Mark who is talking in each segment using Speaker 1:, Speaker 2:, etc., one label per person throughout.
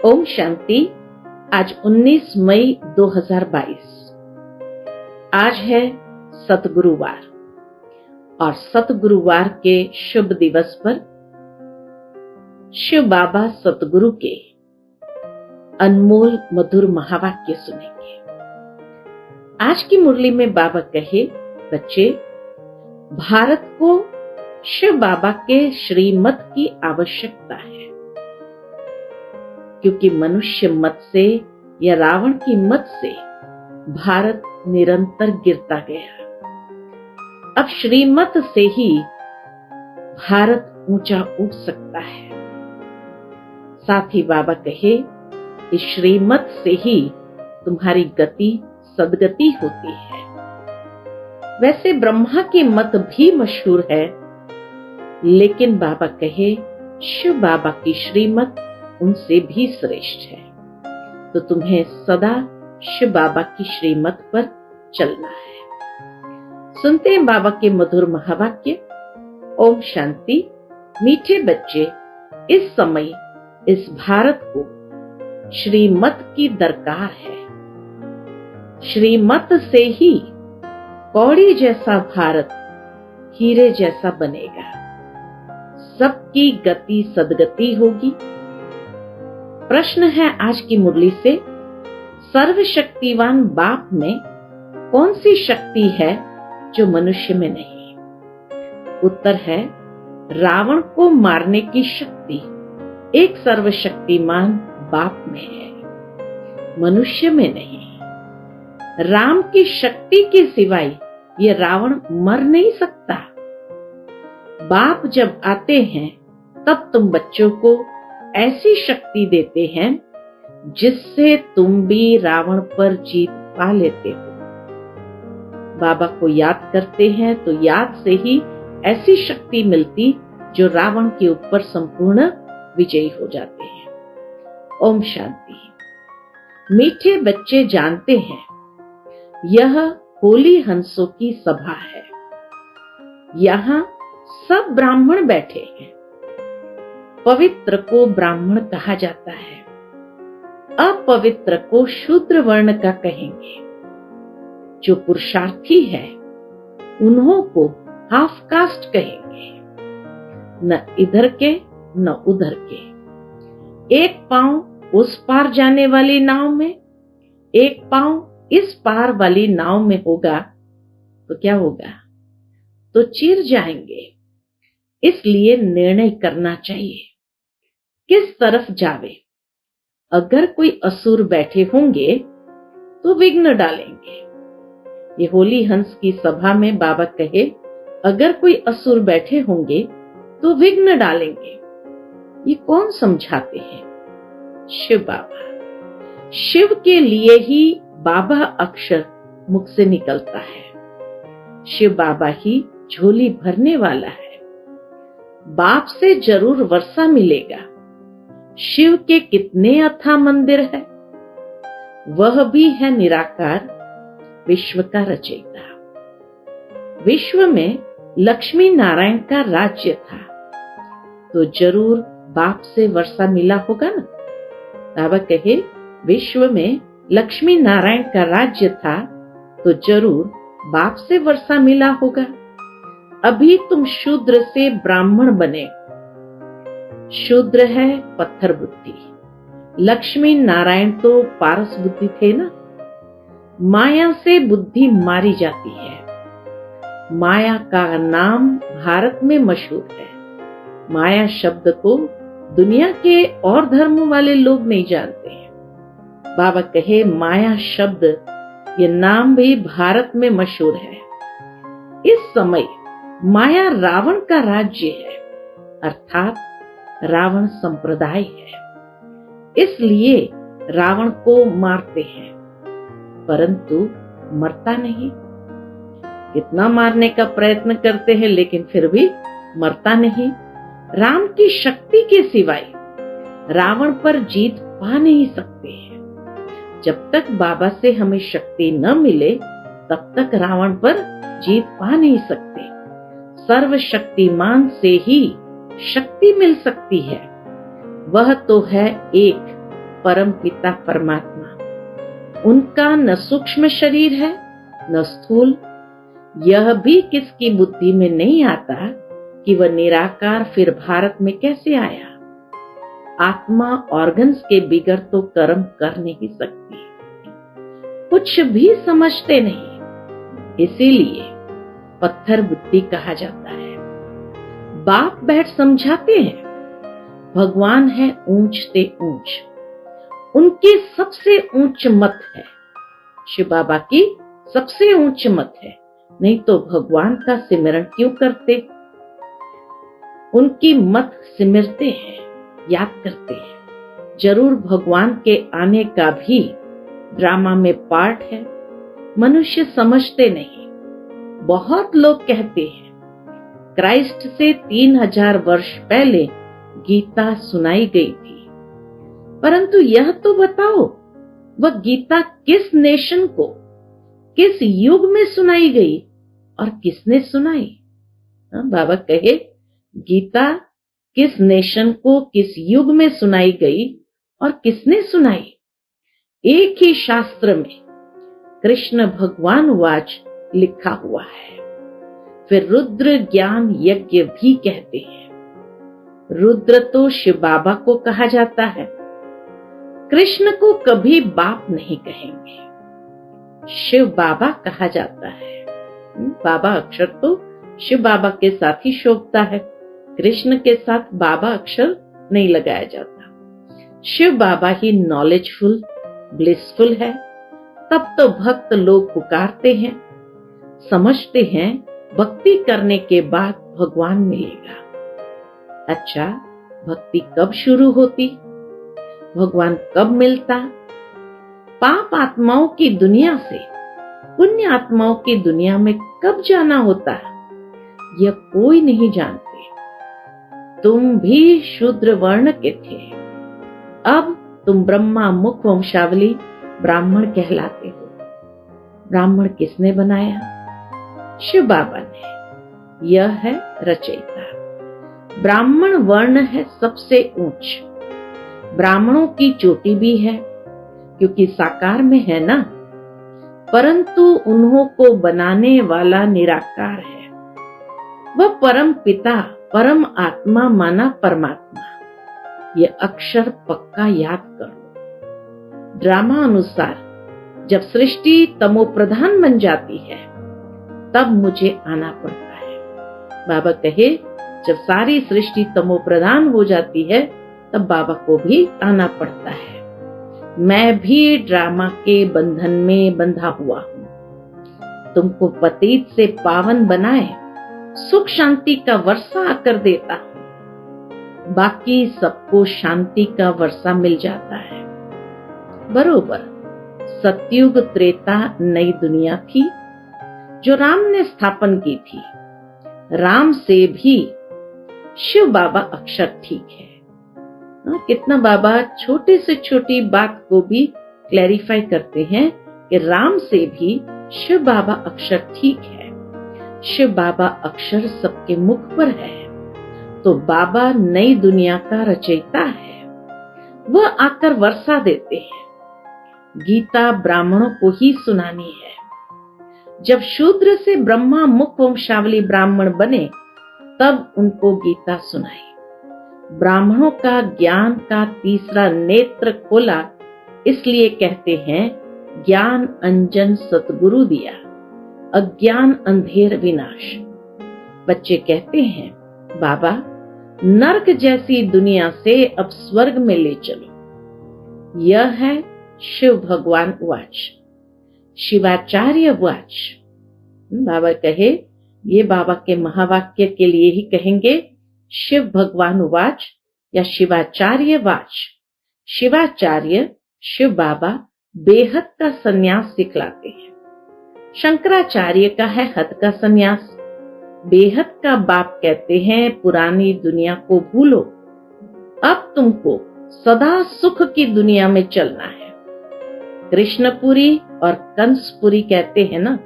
Speaker 1: ओम शांति। आज 19 मई 2022। आज है सतगुरुवार और सतगुरुवार के शुभ दिवस पर शिव बाबा सतगुरु के अनमोल मधुर महावाक्य सुनेंगे। आज की मुरली में बाबा कहे, बच्चे, भारत को शिव बाबा के श्रीमत की आवश्यकता है, क्योंकि मनुष्य मत से या रावण की मत से भारत निरंतर गिरता गया। अब श्रीमत से ही भारत ऊंचा उठ सकता है। साथ ही बाबा कहे, इस श्रीमत से ही तुम्हारी गति सदगति होती है। वैसे ब्रह्मा की मत भी मशहूर है, लेकिन बाबा कहे शिव बाबा की श्रीमत उनसे भी श्रेष्ठ है। तो तुम्हें सदा शिव बाबा की श्रीमत पर चलना है। सुनते हैं बाबा के मधुर महावाक्य। ओम शांति। मीठे बच्चे, इस समय इस भारत को श्रीमत की दरकार है। श्रीमत से ही कौड़ी जैसा भारत हीरे जैसा बनेगा। सबकी गति सदगति होगी। प्रश्न है आज की मुरली से, सर्वशक्तिवान बाप में कौन सी शक्ति है जो मनुष्य में नहीं? उत्तर है, रावण को मारने की शक्ति एक सर्वशक्तिमान बाप में है, मनुष्य में नहीं। राम की शक्ति के सिवाय ये रावण मर नहीं सकता। बाप जब आते हैं तब तुम बच्चों को ऐसी शक्ति देते हैं जिससे तुम भी रावण पर जीत पा लेते हो। बाबा को याद करते हैं तो याद से ही ऐसी शक्ति मिलती जो रावण के ऊपर संपूर्ण विजयी हो जाते हैं। ओम शांति। मीठे बच्चे जानते हैं, यह होली हंसों की सभा है। यहाँ सब ब्राह्मण बैठे हैं। पवित्र को ब्राह्मण कहा जाता है, अपवित्र को शूद्र वर्ण का कहेंगे। जो पुरुषार्थी है उन्हों को हाफ कास्ट कहेंगे, न इधर के न उधर के। एक पांव उस पार जाने वाली नाव में, एक पांव इस पार वाली नाव में होगा तो क्या होगा? तो चिर जाएंगे। इसलिए निर्णय करना चाहिए किस तरफ जावे। अगर कोई असुर बैठे होंगे तो विघ्न डालेंगे। ये होली हंस की सभा में बाबा कहे, अगर कोई असुर बैठे होंगे तो विघ्न डालेंगे। ये कौन समझाते हैं? शिव बाबा। शिव के लिए ही बाबा अक्षर मुख से निकलता है। शिव बाबा ही झोली भरने वाला है। बाप से जरूर वर्षा मिलेगा। शिव के कितने अथाह मंदिर है। वह भी है निराकार, विश्व का रचयिता। विश्व में लक्ष्मी नारायण का राज्य था, तो जरूर बाप से वर्षा मिला होगा ना। बाबा कहे, विश्व में लक्ष्मी नारायण का राज्य था तो जरूर बाप से वर्षा मिला होगा। अभी तुम शूद्र से ब्राह्मण बने। शूद्र है पत्थर बुद्धि, लक्ष्मी नारायण तो पारस बुद्धि थे ना। माया से बुद्धि मारी जाती है। माया का नाम भारत में मशहूर है। माया शब्द को दुनिया के और धर्मों वाले लोग नहीं जानते हैं। बाबा कहे, माया शब्द ये नाम भी भारत में मशहूर है। इस समय माया रावण का राज्य है, अर्थात रावण संप्रदाय है। इसलिए रावण को मारते हैं, परंतु मरता नहीं। कितना मारने का प्रयत्न करते हैं लेकिन फिर भी मरता नहीं। राम की शक्ति के सिवाय रावण पर जीत पा नहीं सकते हैं। जब तक बाबा से हमें शक्ति न मिले तब तक रावण पर जीत पा नहीं सकते। सर्वशक्तिमान से ही शक्ति मिल सकती है। वह तो है एक, परम पिता परमात्मा, उनका न सूक्ष्म शरीर है न स्थूल। यह भी किसकी बुद्धि में नहीं आता कि वह निराकार फिर भारत में कैसे आया। आत्मा ऑर्गन्स के बिगड़ तो कर्म कर नहीं सकती, कुछ भी समझते नहीं, इसीलिए पत्थर बुद्धि कहा जाता है। बाप बैठ समझाते हैं, भगवान है ऊंच से ऊंच, उनकी सबसे ऊंच मत है, शिव बाबा की सबसे ऊंच मत है, नहीं तो भगवान का सिमरण क्यों करते। उनकी मत सिमरते हैं, याद करते हैं। जरूर भगवान के आने का भी ड्रामा में पार्ट है, मनुष्य समझते नहीं। बहुत लोग कहते हैं क्राइस्ट से 3000 वर्ष पहले गीता सुनाई गई थी, परंतु यह तो बताओ वह गीता किस नेशन को, किस युग में सुनाई गई और किसने सुनाई। बाबा कहे गीता किस नेशन को किस युग में सुनाई गई और किसने सुनाई। एक ही शास्त्र में कृष्ण भगवान वाच लिखा हुआ है। फिर रुद्र ज्ञान यज्ञ भी कहते हैं। रुद्र तो शिव बाबा को कहा जाता है, कृष्ण को कभी बाप नहीं कहेंगे, शिव बाबा कहा जाता है। बाबा अक्षर तो शिव बाबा के साथ ही शोभता है, कृष्ण के साथ बाबा अक्षर नहीं लगाया जाता। शिव बाबा ही नॉलेजफुल ब्लिसफुल है, तब तो भक्त लोग पुकारते हैं, समझते हैं भक्ति करने के बाद भगवान मिलेगा। अच्छा, भक्ति कब शुरू होती, भगवान कब मिलता। पाप आत्माओं की दुनिया से पुण्य आत्माओं की दुनिया में कब जाना होता है, यह कोई नहीं जानते। तुम भी शूद्र वर्ण के थे, अब तुम ब्रह्मा मुख वंशावली ब्राह्मण कहलाते हो। ब्राह्मण किसने बनाया, शिव बाबा ने। यह है रचयिता। ब्राह्मण वर्ण है सबसे ऊंच, ब्राह्मणों की चोटी भी है क्योंकि साकार में है ना, परंतु उन्हों को बनाने वाला निराकार है। वह परम पिता परम आत्मा माना परमात्मा। यह अक्षर पक्का याद करो। ड्रामा अनुसार जब सृष्टि तमो प्रधान बन जाती है तब मुझे आना पड़ता है। बाबा कहे जब सारी सृष्टि तमो प्रधान हो जाती है तब बाबा को भी आना पड़ता है। मैं भी ड्रामा के बंधन में बंधा हुआ हूं। तुमको पतित से पावन बनाए सुख शांति का वर्षा आकर देता हूं, बाकी सबको शांति का वर्षा मिल जाता है। बरोबर सतयुग त्रेता नई दुनिया थी जो राम ने स्थापन की थी। राम से भी शिव बाबा अक्षर ठीक है। कितना बाबा छोटे से छोटी बात को भी क्लैरिफाई करते हैं कि राम से भी शिव बाबा अक्षर ठीक है। शिव बाबा अक्षर सबके मुख पर है, तो बाबा नई दुनिया का रचयिता है। वह आकर वर्षा देते हैं। गीता ब्राह्मणों को ही सुनानी है। जब शूद्र से ब्रह्मा मुख वंशावली ब्राह्मण बने तब उनको गीता सुनाई। ब्राह्मणों का ज्ञान का तीसरा नेत्र खोला, इसलिए कहते हैं ज्ञान अंजन सतगुरु दिया, अज्ञान अंधेर विनाश। बच्चे कहते हैं बाबा नरक जैसी दुनिया से अब स्वर्ग में ले चलो। यह है शिव भगवान वाच, शिवाचार्य वाच। बाबा कहे ये बाबा के महावाक्य के लिए ही कहेंगे शिव भगवान वाच या शिवाचार्य वाच। शिवाचार्य शिव बाबा बेहद का सन्यास सिखलाते हैं। शंकराचार्य का है हद का सन्यास। बेहद का बाप कहते हैं पुरानी दुनिया को भूलो, अब तुमको सदा सुख की दुनिया में चलना है। कृष्णपुरी और कंसपुरी कहते हैं ना,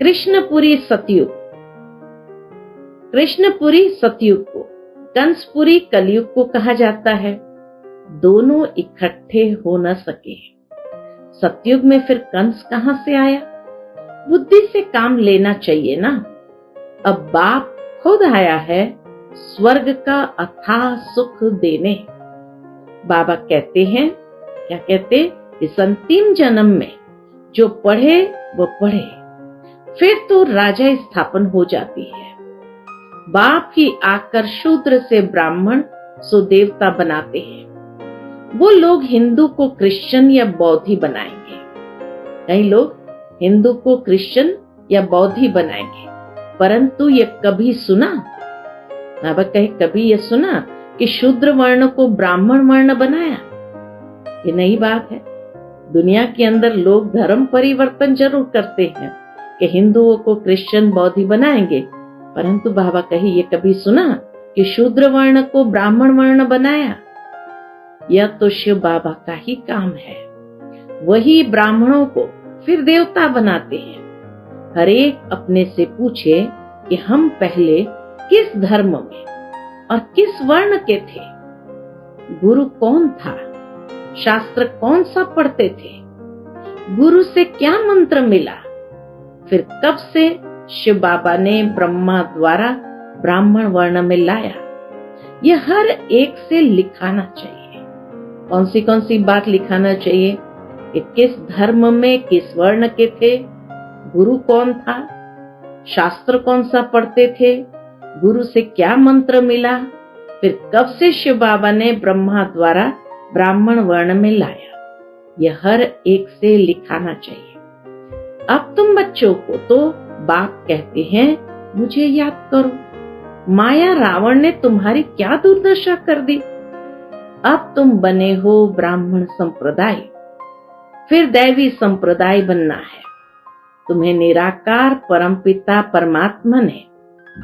Speaker 1: कृष्णपुरी सतयुग, कृष्णपुरी सतयुग को, कंसपुरी कलयुग को कहा जाता है। दोनों इकट्ठे हो न सके। सतयुग में फिर कंस कहां से आया? बुद्धि से काम लेना चाहिए ना। अब बाप खुद आया है स्वर्ग का अथाह सुख देने। बाबा कहते हैं, क्या कहते, इस अंतिम जन्म में जो पढ़े वो पढ़े, फिर तो राजा स्थापन हो जाती है। बाप ही आकर शूद्र से ब्राह्मण सो देवता बनाते हैं। वो लोग हिंदू को क्रिश्चियन या बौद्धी बनाएंगे। कई लोग हिंदू को क्रिश्चियन या बौद्धी बनाएंगे, परंतु ये कभी सुना, बाबा कहे कभी ये सुना कि शूद्र वर्ण को ब्राह्मण वर्ण बनाया? ये नई बात है। दुनिया के अंदर लोग धर्म परिवर्तन जरूर करते हैं कि हिंदुओं को क्रिश्चियन बौद्धी बनाएंगे, परंतु बाबा कहे ये कभी सुना कि शूद्र वर्ण को ब्राह्मण वर्ण बनाया? यह तो शिव बाबा का ही काम है। वही ब्राह्मणों को फिर देवता बनाते हैं। हर एक अपने से पूछे कि हम पहले किस धर्म में और किस वर्ण के थे, गुरु कौन था, शास्त्र कौन सा पढ़ते थे, गुरु से क्या मंत्र मिला, फिर कब से शिव बाबा ने ब्रह्मा द्वारा ब्राह्मण वर्ण में लाया। यह हर एक से लिखाना चाहिए। कौन सी बात लिखाना चाहिए कि किस धर्म में किस वर्ण के थे, गुरु कौन था, शास्त्र कौन सा पढ़ते थे, गुरु से क्या मंत्र मिला, फिर कब से शिव बाबा ने ब्रह्मा द्वारा ब्राह्मण वर्ण में लाया। यह हर एक से लिखाना चाहिए। अब तुम बच्चों को तो बाप कहते हैं मुझे याद करो, माया रावण ने तुम्हारी क्या दुर्दशा कर दी। अब तुम बने हो ब्राह्मण संप्रदाय, फिर दैवी संप्रदाय बनना है। तुम्हें निराकार परमपिता परमात्मा ने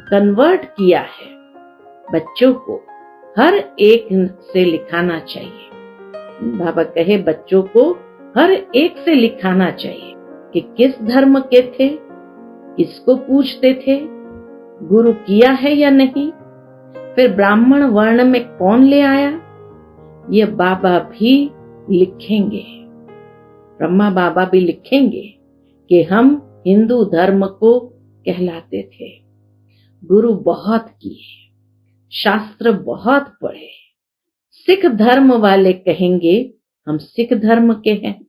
Speaker 1: कन्वर्ट किया है। बच्चों को हर एक से लिखाना चाहिए। बाबा कहे बच्चों को हर एक से लिखाना चाहिए कि किस धर्म के थे, किसको पूजते थे, गुरु किया है या नहीं, फिर ब्राह्मण वर्ण में कौन ले आया। ये बाबा भी लिखेंगे, ब्रह्मा बाबा भी लिखेंगे कि हम हिंदू धर्म को कहलाते थे, गुरु बहुत किए, शास्त्र बहुत पढ़े। सिख धर्म वाले कहेंगे हम सिख धर्म के हैं।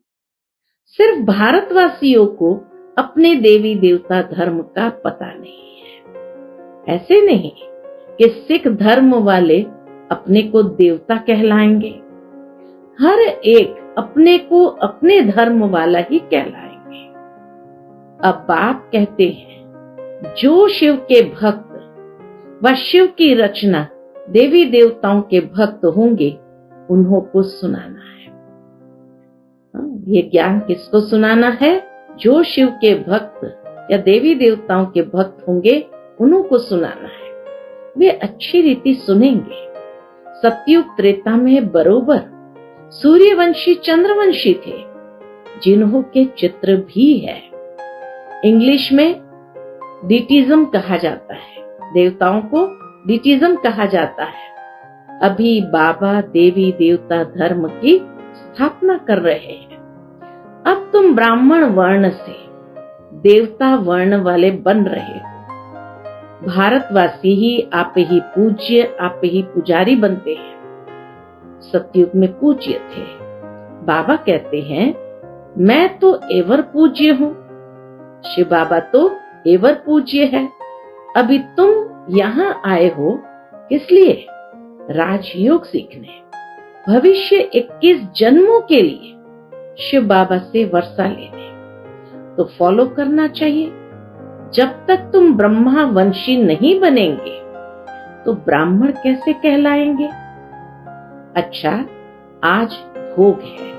Speaker 1: सिर्फ भारतवासियों को अपने देवी देवता धर्म का पता नहीं है। ऐसे नहीं कि सिख धर्म वाले अपने को देवता कहलाएंगे। हर एक अपने को अपने धर्म वाला ही कहलाएंगे। अब बाप कहते हैं जो शिव के भक्त व शिव की रचना देवी देवताओं के भक्त होंगे उन्हों को सुनाना है। ये ज्ञान किसको सुनाना है? जो शिव के भक्त या देवी देवताओं के भक्त होंगे उन्हों को सुनाना है। वे अच्छी रीति सुनेंगे। सतयुग त्रेता में बरोबर सूर्यवंशी चंद्रवंशी थे, जिन्हों के चित्र भी है। इंग्लिश में डिटिज्म कहा जाता है, देवताओं को डिटिज्म कहा जाता है। अभी बाबा देवी देवता धर्म की स्थापना कर रहे हैं। अब तुम ब्राह्मण वर्ण से देवता वर्ण वाले बन रहे हो। भारतवासी ही आप ही पूज्य, आप ही पुजारी बनते हैं। सतयुग में पूज्य थे। बाबा कहते हैं मैं तो एवर पूज्य हूँ। शिव बाबा तो एवर पूज्य है। अभी तुम यहाँ आए हो किस लिए? राजयोग सीखने, भविष्य 21 जन्मों के लिए शिव बाबा से वर्षा लेने। तो फॉलो करना चाहिए। जब तक तुम ब्रह्मा वंशी नहीं बनेंगे तो ब्राह्मण कैसे कहलाएंगे? अच्छा, आज भोग है,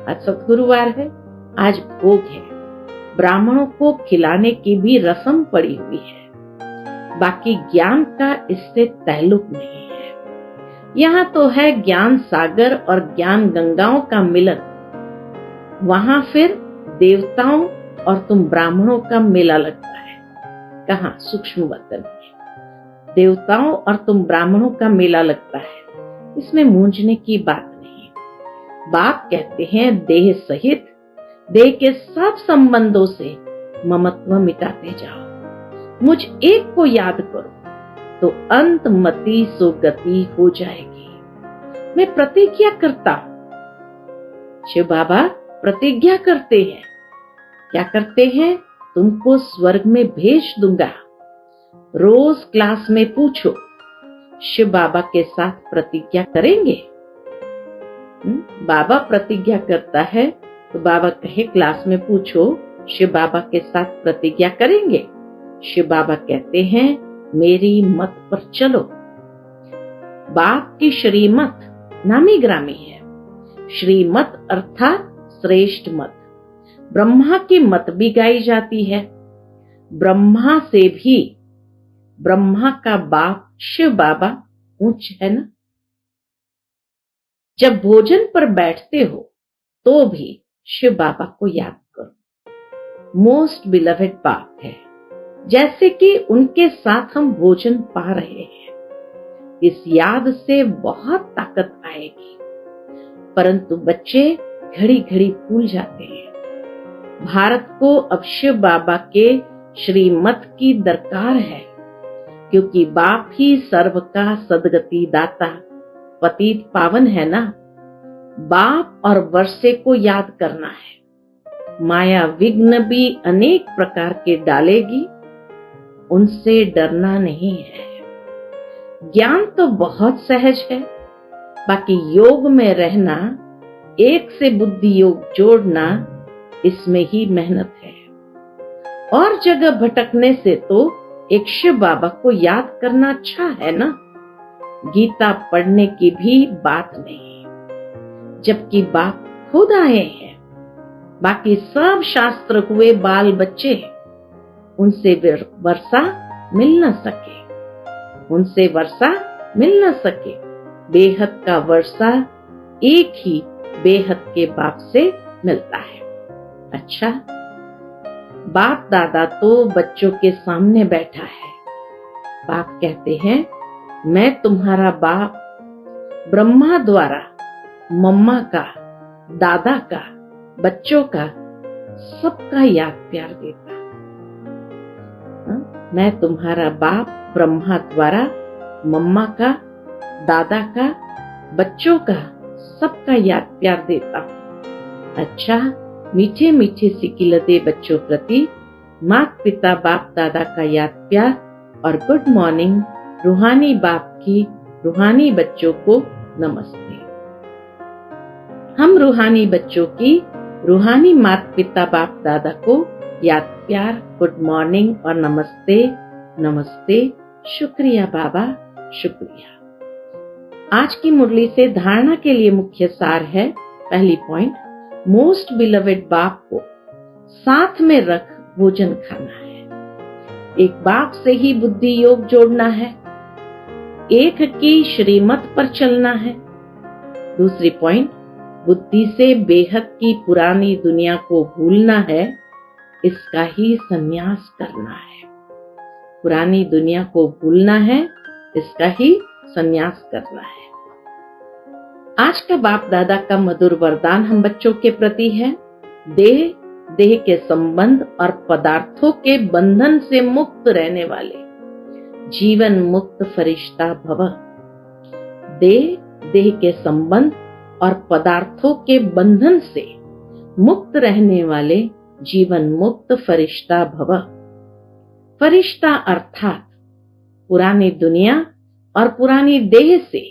Speaker 1: आज सतगुरुवार है, आज भोग है। ब्राह्मणों को खिलाने की भी रस्म पड़ी हुई है। बाकी ज्ञान का इससे ताल्लुक नहीं है। यहाँ तो है ज्ञान सागर और ज्ञान गंगाओं का मिलन। वहां फिर देवताओं और तुम ब्राह्मणों का मेला लगता है। कहाँ? सूक्ष्म वतन में देवताओं और तुम ब्राह्मणों का मेला लगता है। इसमें मूंझने की बात नहीं बाप कहते हैं देह सहित देह के सब संबंधों से ममत्व मिटाते जाओ। मुझ एक को याद करो तो अंत मति सुगति हो जाएगी। मैं प्रतिज्ञा करता हूं। शिव बाबा प्रतिज्ञा करते हैं। क्या करते हैं? तुमको स्वर्ग में भेज दूंगा। रोज क्लास में पूछो, शिव बाबा के साथ प्रतिज्ञा करेंगे? बाबा प्रतिज्ञा करता है तो बाबा कहे क्लास में पूछो, शिव बाबा के साथ प्रतिज्ञा करेंगे? शिव बाबा कहते हैं मेरी मत पर चलो। बाप की श्रीमत नामी ग्रामी है। श्रीमत अर्थात श्रेष्ठ मत। ब्रह्मा की मत भी गाई जाती है। ब्रह्मा से भी ब्रह्मा का बाप शिव बाबा ऊंच है ना। जब भोजन पर बैठते हो तो भी शिव बाबा को याद करो। मोस्ट बिलवेड बाप है। जैसे कि उनके साथ हम भोजन पा रहे हैं। इस याद से बहुत ताकत आएगी। परंतु बच्चे घड़ी घड़ी भूल जाते हैं। भारत को अब शिव बाबा के श्रीमत की दरकार है, क्योंकि बाप ही सर्व का सदगति दाता पतित पावन है ना। बाप और वर्षे को याद करना है। माया विघ्न भी अनेक प्रकार के डालेगी, उनसे डरना नहीं है। ज्ञान तो बहुत सहज है, बाकी योग में रहना, एक से बुद्धि योग जोड़ना, इसमें ही मेहनत है। और जगह भटकने से तो एक शिव बाबा को याद करना अच्छा है ना। गीता पढ़ने की भी बात नहीं, जबकि बाप खुद आए हैं। बाकी सब शास्त्र हुए बाल बच्चे, उनसे वर्षा मिल न सके, उनसे वर्षा मिल न सके। बेहद का वर्षा एक ही बेहद के बाप से मिलता है। अच्छा, बाप दादा तो बच्चों के सामने बैठा है। बाप कहते हैं मैं तुम्हारा बाप ब्रह्मा द्वारा मम्मा का, दादा का, बच्चों का, सबका याद प्यार देता। मैं तुम्हारा बाप ब्रह्मा द्वारा मम्मा का, दादा का, बच्चों का, सबका याद प्यार देता हूं। अच्छा, मीठे मीठे सिकिलते बच्चों प्रति माता पिता बाप दादा का याद प्यार और गुड मॉर्निंग रूहानी बाप की रूहानी बच्चों को नमस्ते। हम रूहानी बच्चों की रूहानी माता पिता बाप दादा को याद प्यार, गुड मॉर्निंग और नमस्ते नमस्ते। शुक्रिया बाबा, शुक्रिया। आज की मुरली से धारणा के लिए मुख्य सार है। पहली पॉइंट, मोस्ट बिलवेड बाप को साथ में रख भोजन खाना है। एक बाप से ही बुद्धि योग जोड़ना है। एक की श्रीमत पर चलना है। दूसरी पॉइंट, बुद्धि से बेहद की पुरानी दुनिया को भूलना है, इसका ही संन्यास करना है। पुरानी दुनिया को भूलना है, इसका ही संन्यास करना है। आज का बाप दादा का मधुर वरदान हम बच्चों के प्रति है। देह, देह के संबंध और पदार्थों के बंधन से मुक्त रहने वाले जीवन मुक्त फरिश्ता भव। देह, देह के संबंध और पदार्थों के बंधन से मुक्त रहने वाले जीवन मुक्त फरिश्ता भव। फरिश्ता अर्थात पुरानी दुनिया और पुरानी देह से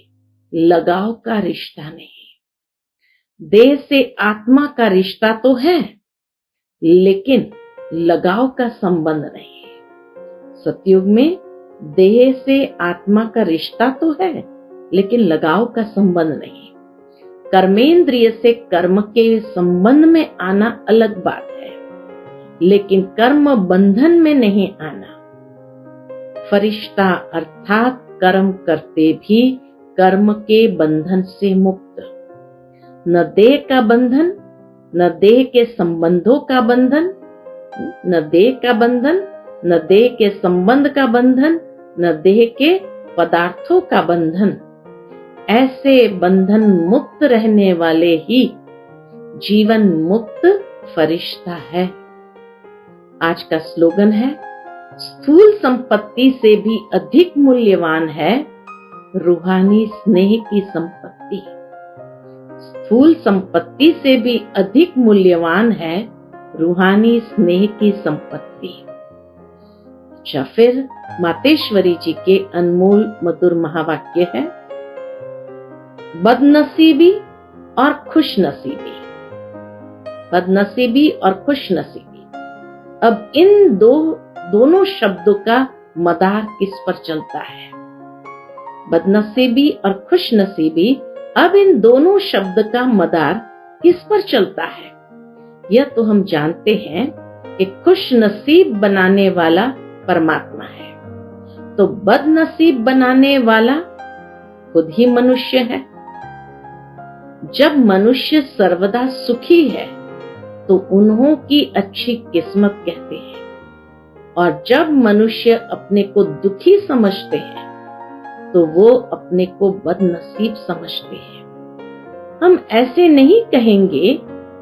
Speaker 1: लगाव का रिश्ता नहीं। देह से आत्मा का रिश्ता तो है, लेकिन लगाव का संबंध नहीं है। सतयुग में देह से आत्मा का रिश्ता तो है, लेकिन लगाव का संबंध नहीं। कर्मेंद्रिय से कर्म के संबंध में आना अलग बात है, लेकिन कर्म बंधन में नहीं आना। फरिश्ता अर्थात कर्म करते भी कर्म के बंधन से मुक्त। न देह का बंधन, न देह के संबंधों का बंधन, न देह का बंधन, न देह के संबंध का बंधन, न देह के पदार्थों का बंधन। ऐसे बंधन मुक्त रहने वाले ही जीवन मुक्त फरिश्ता है। आज का स्लोगन है, स्थूल संपत्ति से भी अधिक मूल्यवान है रूहानी स्नेह की संपत्ति। स्थूल संपत्ति से भी अधिक मूल्यवान है रूहानी स्नेह की संपत्ति। अच्छा, फिर मातेश्वरी जी के अनमोल मधुर महावाक्य है, बदनसीबी और खुशनसीबी। बदनसीबी और खुशनसीबी, अब इन दोनों शब्दों का मदार किस पर चलता है? बदनसीबी और खुशनसीबी, अब इन दोनों शब्द का मदार किस पर चलता है? यह तो हम जानते हैं कि खुशनसीब बनाने वाला परमात्मा है, तो बदनसीब बनाने वाला खुद ही मनुष्य है। जब मनुष्य सर्वदा सुखी है तो उन्हों की अच्छी किस्मत कहते हैं, और जब मनुष्य अपने को दुखी समझते हैं तो वो अपने को बदनसीब समझते हैं। हम ऐसे नहीं कहेंगे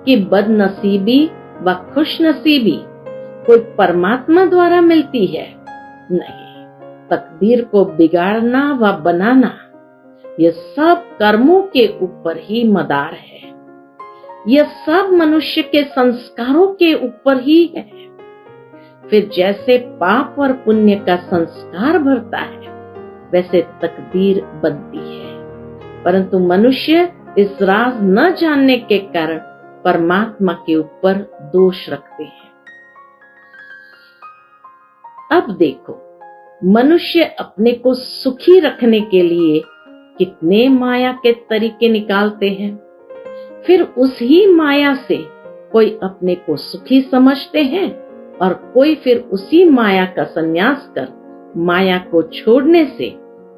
Speaker 1: कि बदनसीबी व खुशनसीबी कोई परमात्मा द्वारा मिलती है। नहीं, तकदीर को बिगाड़ना व बनाना यह सब कर्मों के ऊपर ही मदार है। यह सब मनुष्य के संस्कारों के ऊपर ही है। फिर जैसे पाप और पुण्य का संस्कार भरता है, वैसे तकदीर बनती है। परंतु मनुष्य इस राज न जानने के कारण परमात्मा के ऊपर दोष रखते हैं। अब देखो, मनुष्य अपने को सुखी रखने के लिए कितने माया के तरीके निकालते हैं। फिर उसी माया से कोई अपने को सुखी समझते हैं और कोई फिर उसी माया का संन्यास कर माया को छोड़ने से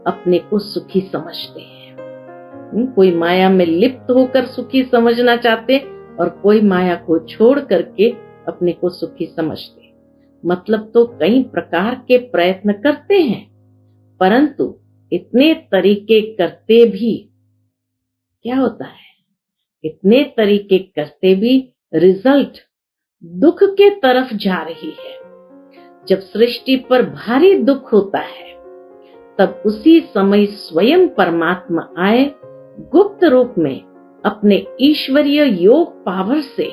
Speaker 1: अपने को सुखी समझते हैं। कोई माया में लिप्त होकर सुखी समझना चाहते और कोई माया को छोड़ करके अपने को सुखी समझते। मतलब तो कई प्रकार के प्रयत्न करते हैं, परंतु इतने तरीके करते भी क्या होता है? इतने तरीके करते भी रिजल्ट दुख के तरफ जा रही है। जब सृष्टि पर भारी दुख होता है, तब उसी समय स्वयं परमात्मा आए, गुप्त रूप में अपने ईश्वरीय योग पावर से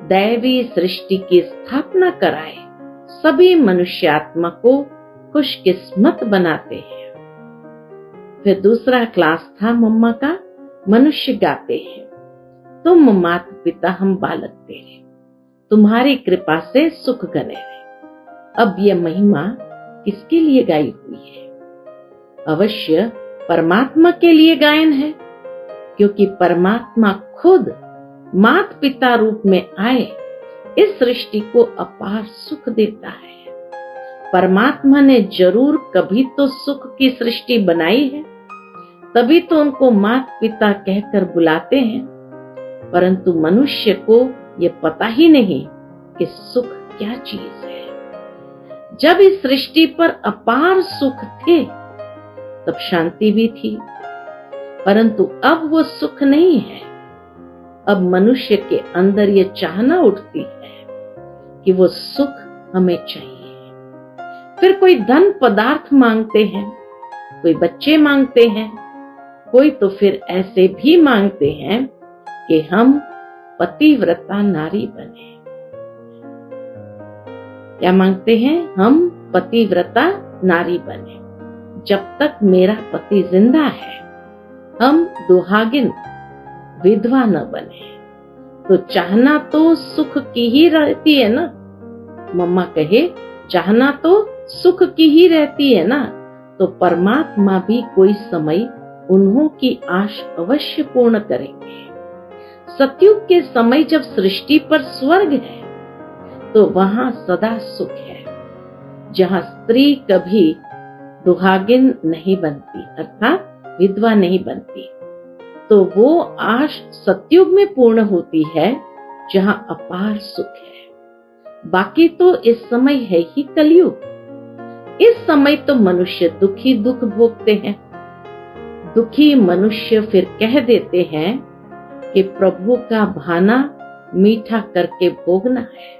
Speaker 1: दैवी सृष्टि की स्थापना कराए, सभी मनुष्यात्मा को खुशकिस्मत बनाते हैं। फिर दूसरा क्लास था मम्मा का, मनुष्य गाते हैं, तुम माता पिता हम बालक तेरे, तुम्हारी कृपा से सुख गने रहे। अब यह महिमा किसके लिए गाई हुई है? अवश्य परमात्मा के लिए गायन है, क्योंकि परमात्मा खुद माता पिता रूप में आए इस सृष्टि को अपार सुख देता है। परमात्मा ने जरूर कभी तो सुख की सृष्टि बनाई है, तभी तो उनको माता पिता कहकर बुलाते हैं। परंतु मनुष्य को यह पता ही नहीं कि सुख क्या चीज है। जब इस सृष्टि पर अपार सुख थे, तब शांति भी थी, परंतु अब वो सुख नहीं है। अब मनुष्य के अंदर ये चाहना उठती है कि वो सुख हमें चाहिए। फिर कोई धन पदार्थ मांगते हैं, कोई बच्चे मांगते हैं, कोई तो फिर ऐसे भी मांगते हैं कि हम पतिव्रता नारी बने। क्या मांगते हैं? हम पतिव्रता नारी बने। जब तक मेरा पति जिंदा है, हम दुहागिन विधवा न बने। तो चाहना तो सुख की ही रहती है ना। मम्मा कहे, चाहना तो सुख की ही रहती है ना। तो परमात्मा भी कोई समय उन्हों की आश अवश्य पूर्ण करेंगे। सतयुग के समय जब सृष्टि पर स्वर्ग है, तो वहां सदा सुख है, जहां स्त्री कभी दुहागिन नहीं बनती, अर्थात विधवा नहीं बनती। तो वो आश सतयुग में पूर्ण होती है, जहां अपार सुख है। बाकी तो इस समय है ही कलयुग। इस समय तो मनुष्य दुखी दुख भोगते हैं। दुखी मनुष्य फिर कह देते हैं कि प्रभु का भाना मीठा करके भोगना है।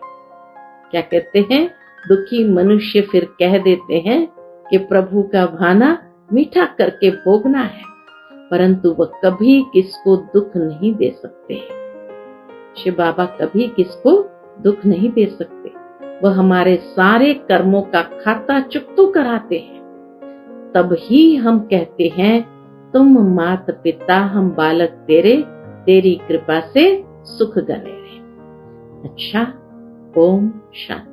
Speaker 1: क्या कहते हैं? दुखी मनुष्य फिर कह देते हैं कि प्रभु का भाना मीठा करके भोगना है, परंतु वह कभी किसको दुख नहीं दे सकते। शिव बाबा कभी किसको दुख नहीं दे सकते। वह हमारे सारे कर्मों का खाता चुकतो कराते हैं। तब ही हम कहते हैं, तुम मात पिता हम बालक तेरे, तेरी कृपा से सुख गने रहे। अच्छा, ओम शांति।